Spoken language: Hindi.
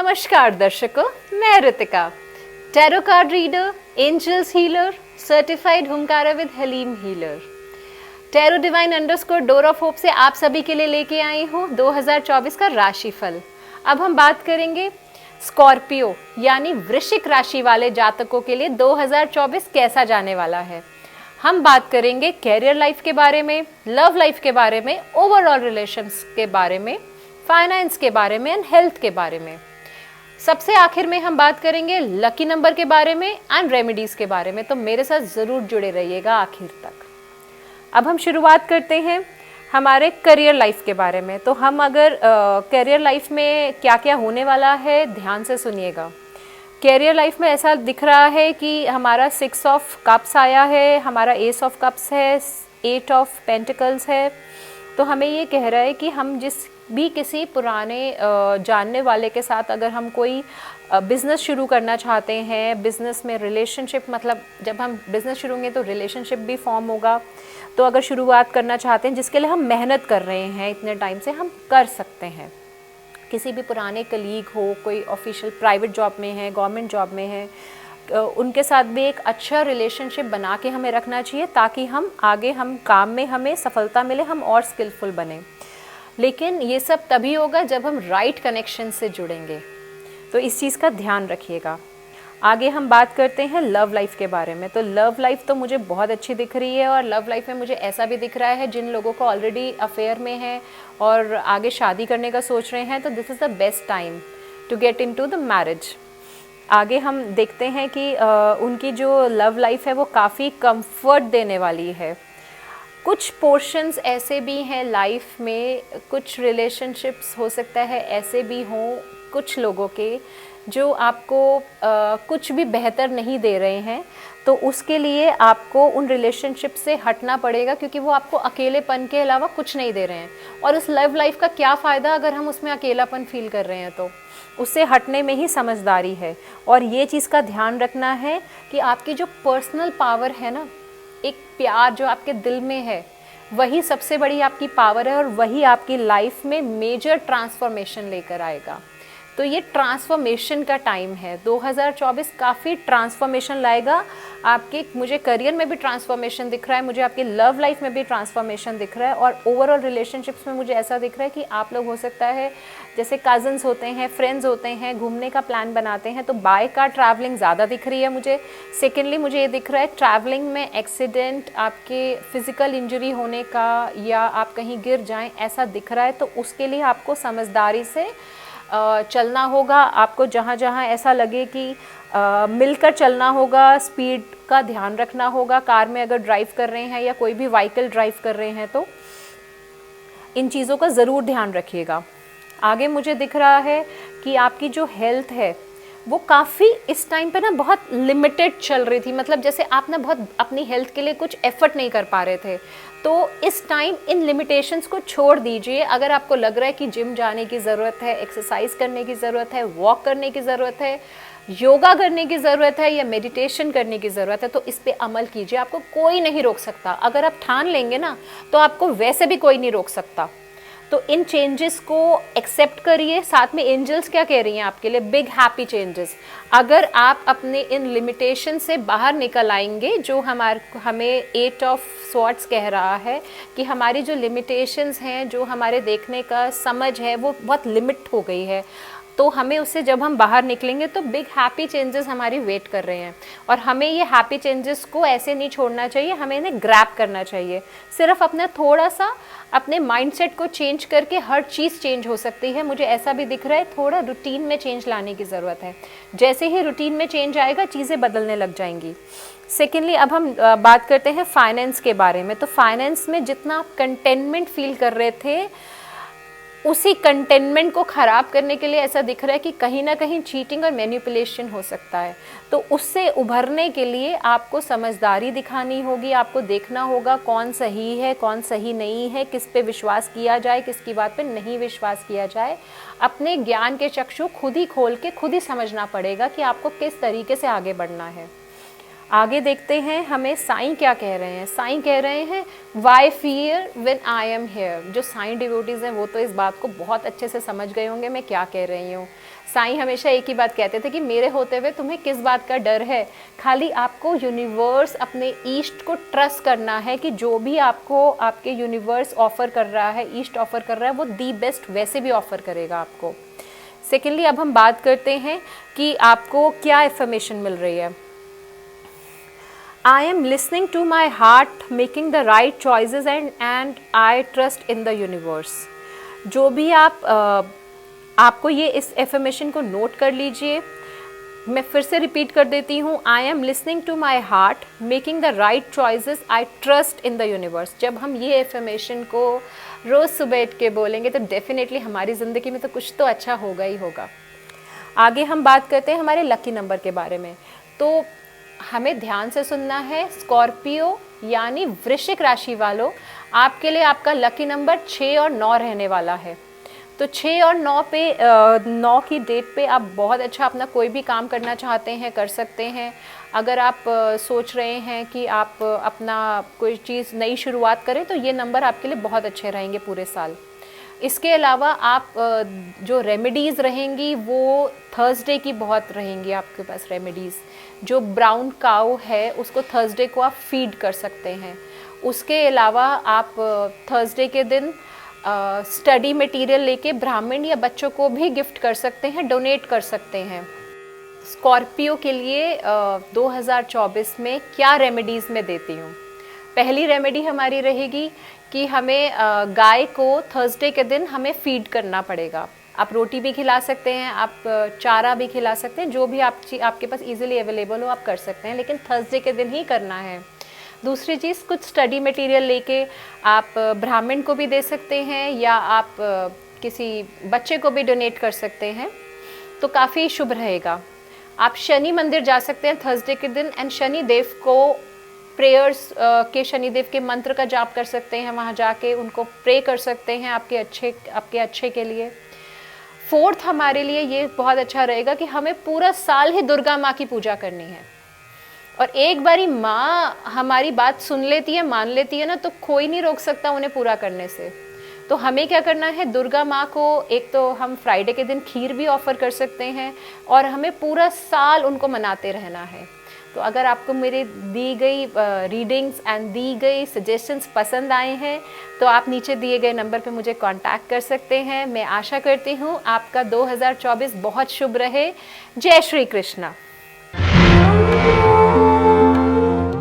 नमस्कार दर्शकों, मैं Ritika, tarot card reader, angels healer, certified हुंकारा विद हलीम healer. Tarot divine underscore door of hope से आप सभी के लिए लेके आई हूँ 2024 का राशिफल। अब हम बात करेंगे स्कॉर्पियो यानी वृश्चिक राशि वाले जातकों के लिए 2024 कैसा जाने वाला है। हम बात करेंगे कैरियर लाइफ के बारे में, लव लाइफ के बारे में, ओवरऑल रिलेशंस के बारे में, फाइनेंस के बारे में एंड हेल्थ के बारे में। सबसे आखिर में हम बात करेंगे लकी नंबर के बारे में एंड रेमेडीज के बारे में, तो मेरे साथ जरूर जुड़े रहिएगा आखिर तक। अब हम शुरुआत करते हैं हमारे करियर लाइफ के बारे में। तो हम अगर करियर लाइफ में क्या क्या होने वाला है ध्यान से सुनिएगा। कैरियर लाइफ में ऐसा दिख रहा है कि हमारा 6 ऑफ कप्स आया है, हमारा एस ऑफ कप्स है, 8 ऑफ पेंटिकल्स है। तो हमें ये कह रहा है कि हम जिस भी किसी पुराने जानने वाले के साथ अगर हम कोई बिज़नेस शुरू करना चाहते हैं, बिज़नेस में रिलेशनशिप, मतलब जब हम बिज़नेस शुरू होंगे तो रिलेशनशिप भी फॉर्म होगा। तो अगर शुरुआत करना चाहते हैं जिसके लिए हम मेहनत कर रहे हैं इतने टाइम से, हम कर सकते हैं। किसी भी पुराने कलीग हो, कोई ऑफिशियल प्राइवेट जॉब में है, गवर्नमेंट जॉब में है, उनके साथ भी एक अच्छा रिलेशनशिप बना के हमें रखना चाहिए ताकि हम आगे हम काम में हमें सफलता मिले, हम और स्किलफुल बने। लेकिन ये सब तभी होगा जब हम राइट कनेक्शन से जुड़ेंगे, तो इस चीज़ का ध्यान रखिएगा। आगे हम बात करते हैं लव लाइफ के बारे में। तो लव लाइफ तो मुझे बहुत अच्छी दिख रही है और लव लाइफ में मुझे ऐसा भी दिख रहा है जिन लोगों को ऑलरेडी अफेयर में है और आगे शादी करने का सोच रहे हैं, तो this is the best time to get into the marriage. आगे हम देखते हैं कि उनकी जो लव लाइफ है वो काफ़ी कंफर्ट देने वाली है। कुछ पोर्शंस ऐसे भी हैं लाइफ में, कुछ रिलेशनशिप्स हो सकता है ऐसे भी हों कुछ लोगों के जो आपको कुछ भी बेहतर नहीं दे रहे हैं, तो उसके लिए आपको उन रिलेशनशिप से हटना पड़ेगा क्योंकि वो आपको अकेलेपन के अलावा कुछ नहीं दे रहे हैं। और उस लव लाइफ का क्या फ़ायदा अगर हम उसमें अकेलापन फील कर रहे हैं, तो उससे हटने में ही समझदारी है। और ये चीज़ का ध्यान रखना है कि आपकी जो पर्सनल पावर है ना, एक प्यार जो आपके दिल में है, वही सबसे बड़ी आपकी पावर है और वही आपकी लाइफ में मेजर ट्रांसफॉर्मेशन लेकर आएगा। तो ये ट्रांसफॉर्मेशन का टाइम है। 2024 काफ़ी ट्रांसफॉर्मेशन लाएगा आपके। मुझे करियर में भी ट्रांसफॉर्मेशन दिख रहा है, मुझे आपकी लव लाइफ में भी ट्रांसफॉर्मेशन दिख रहा है और ओवरऑल रिलेशनशिप्स में मुझे ऐसा दिख रहा है कि आप लोग हो सकता है जैसे कज़न्स होते हैं, फ्रेंड्स होते हैं, घूमने का प्लान बनाते हैं, तो बाय कार ट्रैवलिंग ज़्यादा दिख रही है मुझे। सेकेंडली मुझे ये दिख रहा है ट्रैवलिंग में एक्सीडेंट, आपके फिज़िकल इंजरी होने का या आप कहीं गिर जाएँ ऐसा दिख रहा है। तो उसके लिए आपको समझदारी से चलना होगा। आपको जहाँ जहाँ ऐसा लगे कि मिलकर चलना होगा, स्पीड का ध्यान रखना होगा। कार में अगर ड्राइव कर रहे हैं या कोई भी व्हीकल ड्राइव कर रहे हैं तो इन चीज़ों का ज़रूर ध्यान रखिएगा। आगे मुझे दिख रहा है कि आपकी जो हेल्थ है वो काफ़ी इस टाइम पे ना बहुत लिमिटेड चल रही थी, मतलब जैसे आप ना बहुत अपनी हेल्थ के लिए कुछ एफर्ट नहीं कर पा रहे थे। तो इस टाइम इन लिमिटेशंस को छोड़ दीजिए। अगर आपको लग रहा है कि जिम जाने की ज़रूरत है, एक्सरसाइज करने की ज़रूरत है, वॉक करने की ज़रूरत है, योगा करने की ज़रूरत है या मेडिटेशन करने की ज़रूरत है, तो इस पे अमल कीजिए। आपको कोई नहीं रोक सकता। अगर आप ठान लेंगे ना तो आपको वैसे भी कोई नहीं रोक सकता। तो इन चेंजेस को एक्सेप्ट करिए। साथ में एंजल्स क्या कह रही हैं आपके लिए, बिग हैप्पी चेंजेस। अगर आप अपने इन लिमिटेशन से बाहर निकल आएंगे, जो हमें 8 ऑफ स्वॉर्ड्स कह रहा है कि हमारी जो लिमिटेशंस हैं, जो हमारे देखने का समझ है वो बहुत लिमिट हो गई है, तो हमें उससे जब हम बाहर निकलेंगे तो बिग हैप्पी चेंजेस हमारी वेट कर रहे हैं। और हमें ये हैप्पी चेंजेस को ऐसे नहीं छोड़ना चाहिए, हमें इन्हें ग्रैब करना चाहिए। सिर्फ अपना थोड़ा सा अपने माइंडसेट को चेंज करके हर चीज़ चेंज हो सकती है। मुझे ऐसा भी दिख रहा है थोड़ा रूटीन में चेंज लाने की ज़रूरत है। जैसे ही रूटीन में चेंज आएगा चीज़ें बदलने लग जाएंगी। सेकेंडली अब हम बात करते हैं फाइनेंस के बारे में। तो फाइनेंस में जितना आप कंटेनमेंट फील कर रहे थे, उसी कंटेनमेंट को ख़राब करने के लिए ऐसा दिख रहा है कि कहीं ना कहीं चीटिंग और मैनिपुलेशन हो सकता है। तो उससे उभरने के लिए आपको समझदारी दिखानी होगी। आपको देखना होगा कौन सही है, कौन सही नहीं है, किस पे विश्वास किया जाए, किसकी बात पे नहीं विश्वास किया जाए। अपने ज्ञान के चक्षु खुद ही खोल के खुद ही समझना पड़ेगा कि आपको किस तरीके से आगे बढ़ना है। आगे देखते हैं हमें साईं क्या कह रहे हैं। साईं कह रहे हैं why fear when I am here. जो साईं डिवोटीज़ हैं वो तो इस बात को बहुत अच्छे से समझ गए होंगे मैं क्या कह रही हूँ। साईं हमेशा एक ही बात कहते थे कि मेरे होते हुए तुम्हें किस बात का डर है, खाली आपको यूनिवर्स, अपने ईस्ट को ट्रस्ट करना है कि जो भी आपको आपके यूनिवर्स ऑफ़र कर रहा है, ईस्ट ऑफ़र कर रहा है, वो दी बेस्ट वैसे भी ऑफ़र करेगा आपको। सेकेंडली अब हम बात करते हैं कि आपको क्या इन्फॉर्मेशन मिल रही है। I am listening to my heart, making the right choices and I trust in the universe। जो भी आपको ये इस एफर्मेशन को नोट कर लीजिए। मैं फिर से रिपीट कर देती हूँ, I am listening to my heart, making the right choices, I trust in the universe. जब हम ये एफर्मेशन को रोज़ सुबह उठ के बोलेंगे तो डेफिनेटली हमारी ज़िंदगी में तो कुछ तो अच्छा होगा ही होगा। आगे हम बात करते हैं हमारे लकी नंबर के बारे में। तो हमें ध्यान से सुनना है। स्कॉर्पियो यानी वृश्चिक राशि वालों, आपके लिए आपका लकी नंबर 6 और 9 रहने वाला है। तो 6 और 9 पे 9 की डेट पे आप बहुत अच्छा अपना कोई भी काम करना चाहते हैं कर सकते हैं। अगर आप सोच रहे हैं कि आप अपना कोई चीज़ नई शुरुआत करें तो ये नंबर आपके लिए बहुत अच्छे रहेंगे पूरे साल। इसके अलावा आप जो रेमेडीज़ रहेंगी वो थर्सडे की बहुत रहेंगी आपके पास रेमेडीज़। जो ब्राउन काऊ है उसको थर्सडे को आप फीड कर सकते हैं। उसके अलावा आप थर्सडे के दिन स्टडी मटेरियल लेके ब्राह्मण या बच्चों को भी गिफ्ट कर सकते हैं, डोनेट कर सकते हैं। स्कॉर्पियो के लिए 2024 में क्या रेमेडीज़ मैं देती हूँ। पहली रेमेडी हमारी रहेगी कि हमें गाय को थर्सडे के दिन हमें फीड करना पड़ेगा। आप रोटी भी खिला सकते हैं, आप चारा भी खिला सकते हैं, जो भी आपके पास इजीली अवेलेबल हो आप कर सकते हैं, लेकिन थर्सडे के दिन ही करना है। दूसरी चीज़, कुछ स्टडी मटेरियल लेके आप ब्राह्मण को भी दे सकते हैं या आप किसी बच्चे को भी डोनेट कर सकते हैं, तो काफ़ी शुभ रहेगा। आप शनि मंदिर जा सकते हैं थर्सडे के दिन एंड शनि देव को प्रेयर्स के शनिदेव के मंत्र का जाप कर सकते हैं, वहाँ जाके उनको प्रे कर सकते हैं आपके अच्छे के लिए। फोर्थ हमारे लिए ये बहुत अच्छा रहेगा कि हमें पूरा साल ही दुर्गा माँ की पूजा करनी है। और एक बारी माँ हमारी बात सुन लेती है, मान लेती है ना, तो कोई नहीं रोक सकता उन्हें पूरा करने से। तो हमें क्या करना है, दुर्गा माँ को एक तो हम फ्राइडे के दिन खीर भी ऑफ़र कर सकते हैं और हमें पूरा साल उनको मनाते रहना है। तो अगर आपको मेरी दी गई रीडिंग्स एंड दी गई सजेशंस पसंद आए हैं तो आप नीचे दिए गए नंबर पे मुझे कांटेक्ट कर सकते हैं। मैं आशा करती हूँ आपका 2024 बहुत शुभ रहे। जय श्री कृष्णा।